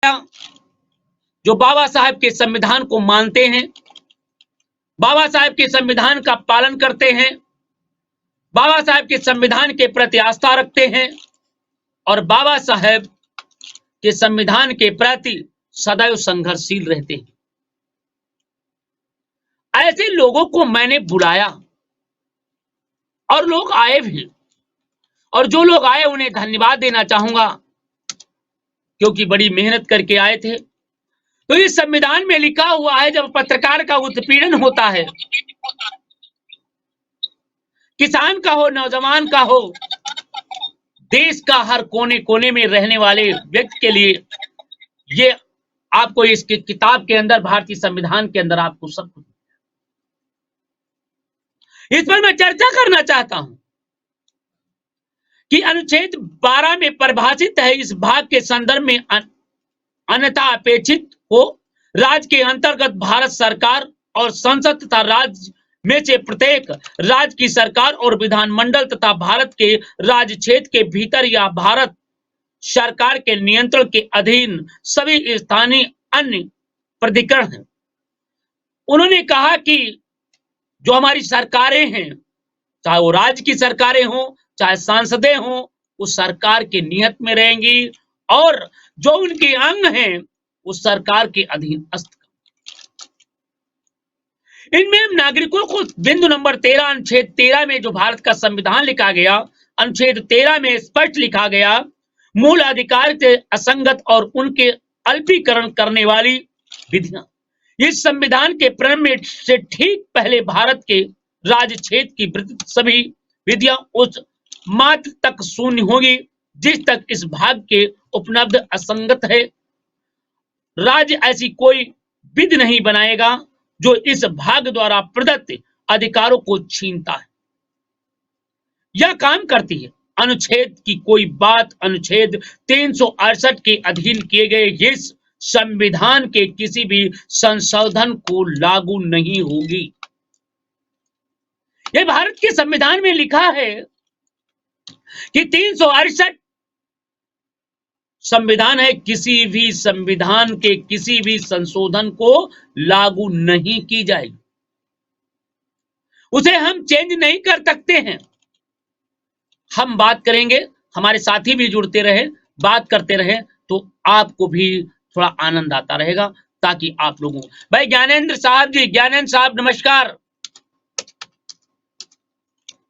जो बाबा साहब के संविधान को मानते हैं, बाबा साहब के संविधान का पालन करते हैं, बाबा साहब के संविधान के प्रति आस्था रखते हैं और बाबा साहब के संविधान के प्रति सदैव संघर्षशील रहते हैं। ऐसे लोगों को मैंने बुलाया और लोग आए भी, और जो लोग आए उन्हें धन्यवाद देना चाहूंगा क्योंकि बड़ी मेहनत करके आए थे। तो इस संविधान में लिखा हुआ है, जब पत्रकार का उत्पीड़न होता है, किसान का हो, नौजवान का हो, देश का हर कोने कोने में रहने वाले व्यक्ति के लिए ये आपको इसके किताब के अंदर, भारतीय संविधान के अंदर आपको सब कुछ, इस पर मैं चर्चा करना चाहता हूं कि अनुच्छेद 12 में परिभाषित है, इस भाग के संदर्भ में अन्यथा अपेक्षित हो राज्य के अंतर्गत भारत सरकार और संसद तथा राज्य में से प्रत्येक राज्य की सरकार और विधानमंडल तथा भारत के राज्य क्षेत्र के भीतर या भारत सरकार के नियंत्रण के अधीन सभी स्थानीय अन्य प्राधिकरण हैं। उन्होंने कहा कि जो हमारी सरकारें हैं, चाहे वो राज्य की सरकारें हों, चाहे सांसदें हों, उस सरकार के नियत में रहेंगी और जो उनके अंग हैं उस सरकार के अधीन अस्थ। इनमें नागरिकों को बिंदु नंबर 13 अनुच्छेद 13 में जो भारत का संविधान लिखा गया, अनुच्छेद 13 में स्पष्ट लिखा गया, मूल अधिकार से असंगत और उनके अल्पीकरण करने वाली विधियां। इस संविधान के प्रणयन में से ठीक पहले भारत के राज्य क्षेत्र की विस्तृत सभी विधियां उस मात्र तक शून्य होगी जिस तक इस भाग के उपलब्ध असंगत है। राज्य ऐसी कोई विधि नहीं बनाएगा जो इस भाग द्वारा प्रदत्त अधिकारों को छीनता है। यह काम करती है। अनुच्छेद की कोई बात अनुच्छेद 368 के अधीन किए गए इस संविधान के किसी भी संशोधन को लागू नहीं होगी। यह भारत के संविधान में लिखा है कि 368 संविधान है, किसी भी संविधान के किसी भी संशोधन को लागू नहीं की जाएगी, उसे हम चेंज नहीं कर सकते हैं। हम बात करेंगे, हमारे साथी भी जुड़ते रहे, बात करते रहे तो आपको भी थोड़ा आनंद आता रहेगा, ताकि आप लोगों भाई ज्ञानेंद्र साहब जी, ज्ञानेंद्र साहब नमस्कार।